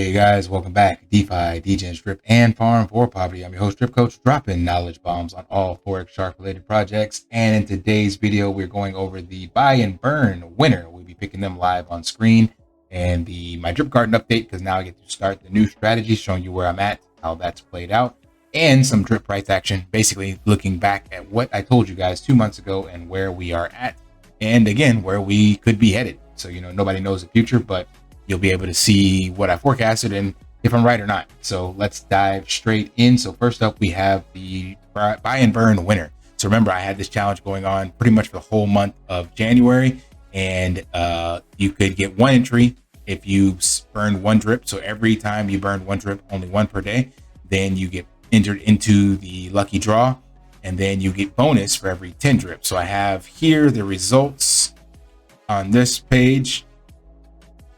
Hey guys, welcome back. DeFi, degens, drip, and farm for poverty. I'm your host, Drip Coach, dropping knowledge bombs on all Forex Shark related projects. And in today's video, we're going over the buy and burn winner. We'll be picking them live on screen and my drip garden update, because now I get to start the new strategy, showing you where I'm at, how that's played out, and some drip price action, basically looking back at what I told you guys 2 months ago and where we are at, and again, where we could be headed. So, nobody knows the future, but you'll be able to see what I forecasted and if I'm right or not. So let's dive straight in. So first up, we have the buy and burn winner. So remember, I had this challenge going on pretty much for the whole month of January, and you could get one entry if you burned one drip. So every time you burn one drip, only one per day, then you get entered into the lucky draw, and then you get bonus for every 10 drips. So I have here the results on this page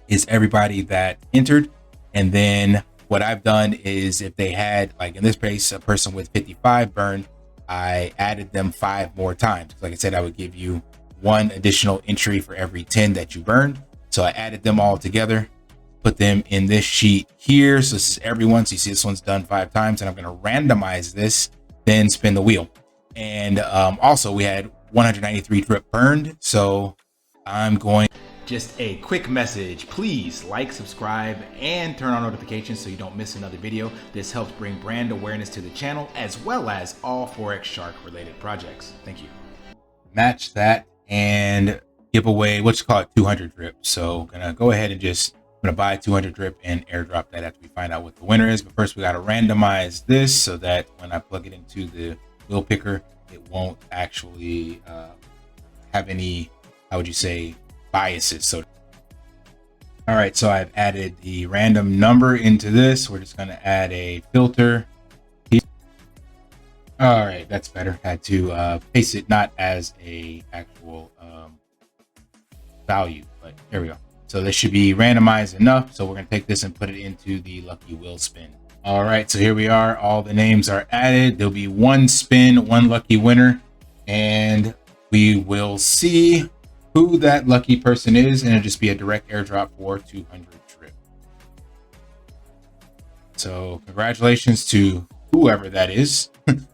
is everybody that entered. And then what I've done is, if they had, like in this case, a person with 55 burned, I added them 5 more times. Like I said, I would give you one additional entry for every 10 that you burned. So I added them all together, put them in this sheet here. So this is everyone. So you see this one's done 5 times, and I'm going to randomize this, then spin the wheel. And also we had 193 drip burned. So I'm going. Just a quick message, please like, subscribe, and turn on notifications so you don't miss another video. This helps bring brand awareness to the channel, as well as all Forex Shark related projects. Thank you. Match that and give away, let's call it 200 drip. So gonna go ahead and I'm gonna buy 200 drip and airdrop that after we find out what the winner is. But first we gotta randomize this so that when I plug it into the wheel picker, it won't actually have any, how would you say, biases. So all right, so I've added the random number into this. We're just going to add a filter. All right, that's better. Had to paste it not as a actual value, but there we go. So this should be randomized enough. So we're going to take this and put it into the lucky wheel spin. All right, so here we are. All the names are added. There'll be one spin, one lucky winner, and we will see who that lucky person is, and it'll just be a direct airdrop for 200 drip. So congratulations to whoever that is.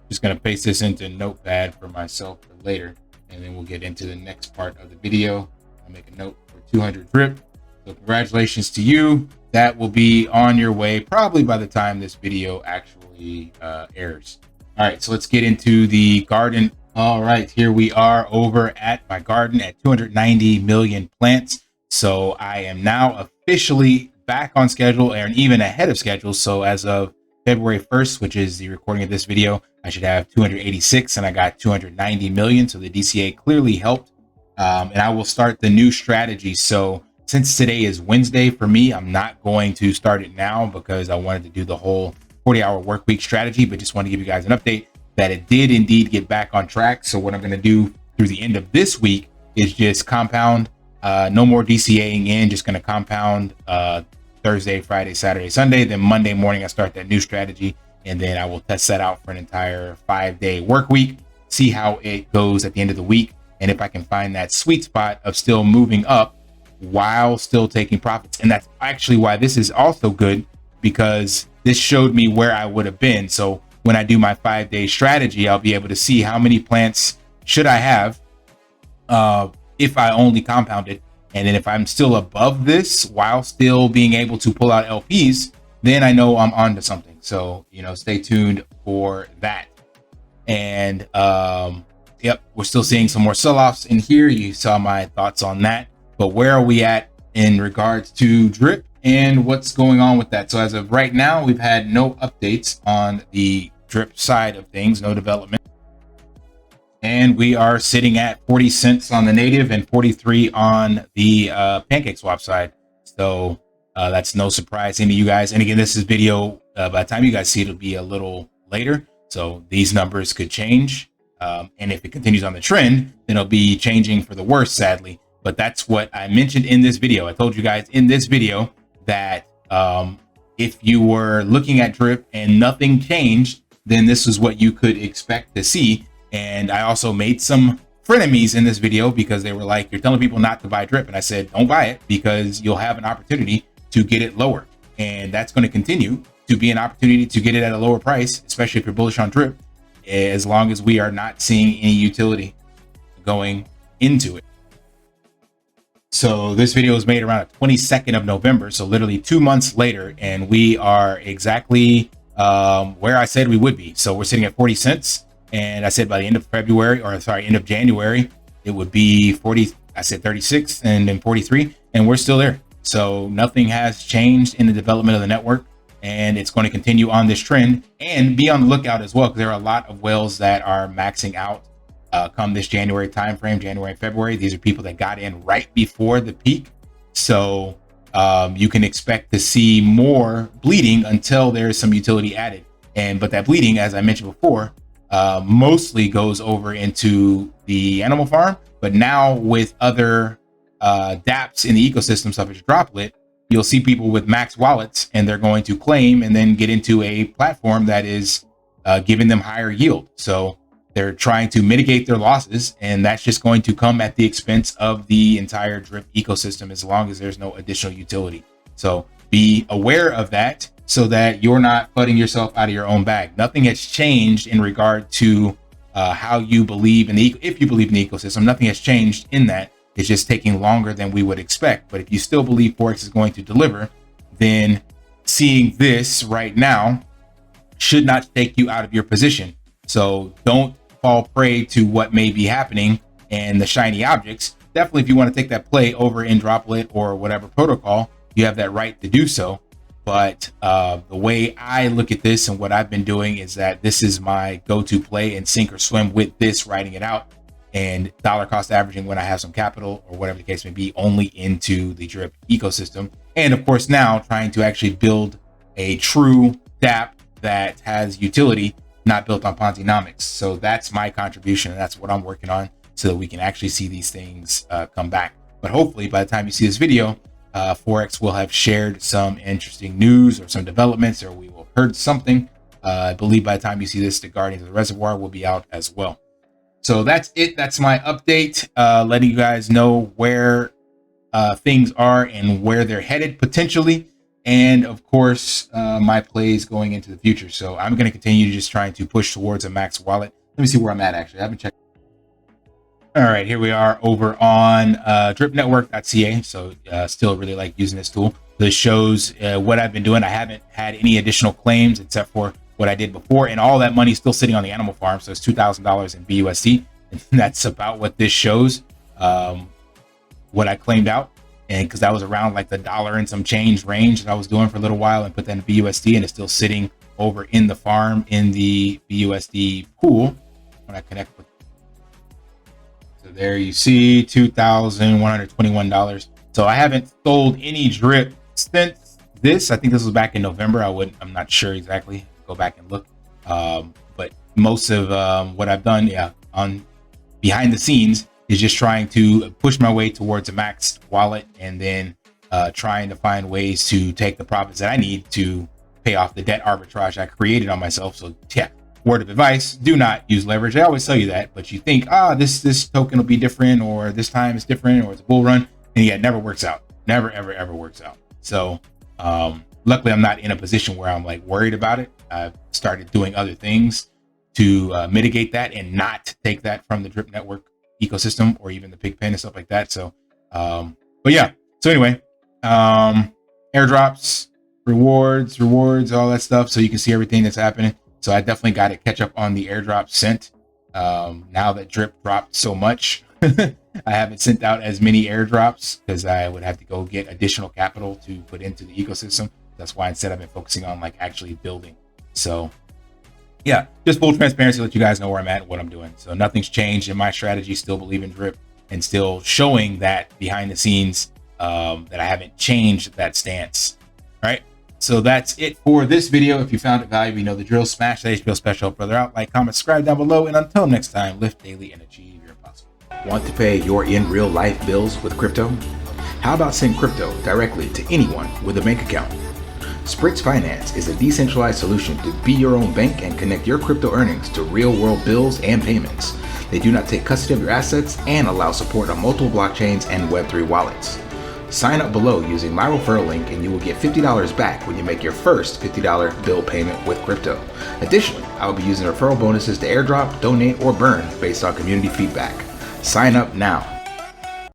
Just gonna paste this into Notepad for myself for later, and then we'll get into the next part of the video. I'll make a note for 200 drip. So congratulations to you. That will be on your way probably by the time this video actually airs. All right, so let's get into the garden. All right, here we are over at my garden at 290 million plants. So I am now officially back on schedule, and even ahead of schedule. So as of February 1st, which is the recording of this video, I should have 286, and I got 290 million. So the DCA clearly helped. And I will start the new strategy. So since today is Wednesday for me, I'm not going to start it now because I wanted to do the whole 40-hour work week strategy, but just want to give you guys an update that it did indeed get back on track. So what I'm going to do through the end of this week is just compound, no more DCAing in, just going to compound Thursday, Friday, Saturday, Sunday. Then Monday morning, I start that new strategy, and then I will test that out for an entire 5-day work week, see how it goes at the end of the week. And if I can find that sweet spot of still moving up while still taking profits. And that's actually why this is also good, because this showed me where I would have been. So when I do my 5-day strategy, I'll be able to see how many plants should I have if I only compounded. And then if I'm still above this while still being able to pull out LPs, then I know I'm on to something. So, stay tuned for that. And yep, we're still seeing some more sell-offs in here. You saw my thoughts on that. But where are we at in regards to drip and what's going on with that? So as of right now, we've had no updates on the drip side of things, no development, and we are sitting at 40 cents on the native and 43 on the pancake swap side. So that's no surprise to you guys. And again, this is video, by the time you guys see it, it'll be a little later, so these numbers could change, and if it continues on the trend, then it'll be changing for the worse, sadly. But that's what I mentioned in this video. I told you guys in this video that if you were looking at drip and nothing changed, then this is what you could expect to see. And I also made some frenemies in this video because they were like, you're telling people not to buy drip. And I said, don't buy it because you'll have an opportunity to get it lower. And that's going to continue to be an opportunity to get it at a lower price, especially if you're bullish on drip, as long as we are not seeing any utility going into it. So this video was made around the 22nd of November, so literally 2 months later, and we are exactly where I said we would be. So we're sitting at 40 cents, and I said by the end of February, or sorry, end of January, it would be 40. I said 36 and then 43, and we're still there. So nothing has changed in the development of the network, and it's going to continue on this trend. And be on the lookout as well, because there are a lot of whales that are maxing out come this January timeframe, January and February. These are people that got in right before the peak. So you can expect to see more bleeding until there's some utility added. But that bleeding, as I mentioned before, mostly goes over into the animal farm. But now with other dApps in the ecosystem, such as Droplet, you'll see people with max wallets, and they're going to claim and then get into a platform that is giving them higher yield. So they're trying to mitigate their losses, and that's just going to come at the expense of the entire drip ecosystem as long as there's no additional utility. So be aware of that so that you're not putting yourself out of your own bag. Nothing has changed in regard to how you believe in if you believe in the ecosystem. Nothing has changed in that. It's just taking longer than we would expect. But if you still believe Forex is going to deliver, then seeing this right now should not take you out of your position. So don't fall prey to what may be happening and the shiny objects. Definitely, if you want to take that play over in Droplet or whatever protocol, you have that right to do so. But the way I look at this and what I've been doing is that this is my go-to play, and sink or swim with this, writing it out and dollar cost averaging when I have some capital or whatever the case may be, only into the drip ecosystem. And of course, now trying to actually build a true dApp that has utility, not built on Ponzi-nomics. So that's my contribution, and that's what I'm working on, so that we can actually see these things come back. But hopefully by the time you see this video, Forex will have shared some interesting news or some developments, or we will have heard something. I believe by the time you see this, the Guardians of the Reservoir will be out as well. So that's it. That's my update, letting you guys know where things are and where they're headed potentially. And of course, my plays going into the future. So I'm going to continue just trying to push towards a max wallet. Let me see where I'm at, actually. I haven't checked. All right, here we are over on dripnetwork.ca. So still really like using this tool. This shows what I've been doing. I haven't had any additional claims except for what I did before. And all that money is still sitting on the animal farm. So it's $2,000 in BUSD. And that's about what this shows, what I claimed out. And because that was around like the dollar and some change range that I was doing for a little while, and put that in BUSD, and it's still sitting over in the farm in the BUSD pool when I connect with. So there you see $2,121. So I haven't sold any drip since this. I think this was back in November. I'm not sure exactly. Go back and look. But most of what I've done, on behind the scenes, is just trying to push my way towards a maxed wallet, and then trying to find ways to take the profits that I need to pay off the debt arbitrage I created on myself. So yeah, word of advice, do not use leverage. I always tell you that, but you think, this token will be different, or this time it's different, or it's a bull run, and yeah, it never works out. Never, ever works out. So luckily I'm not in a position where I'm like worried about it. I've started doing other things to mitigate that and not take that from the drip network ecosystem, or even the pig pen and stuff like that. So but yeah, so anyway, airdrops, rewards, all that stuff, so you can see everything that's happening. So I definitely got to catch up on the airdrop sent. Now that drip dropped so much, I haven't sent out as many airdrops because I would have to go get additional capital to put into the ecosystem. That's why instead I've been focusing on like actually building. So yeah, just full transparency, let you guys know where I'm at and what I'm doing. So nothing's changed in my strategy. Still believe in drip, and still showing that behind the scenes, that I haven't changed that stance. All right. So that's it for this video. If you found it valuable, you know the drill. Smash that HBO special brother out, like, comment, subscribe down below. And until next time, lift daily and achieve your impossible. Want to pay your in real life bills with crypto? How about send crypto directly to anyone with a bank account? Spritz Finance is a decentralized solution to be your own bank and connect your crypto earnings to real-world bills and payments. They do not take custody of your assets and allow support on multiple blockchains and Web3 wallets. Sign up below using my referral link and you will get $50 back when you make your first $50 bill payment with crypto. Additionally, I will be using referral bonuses to airdrop, donate, or burn based on community feedback. Sign up now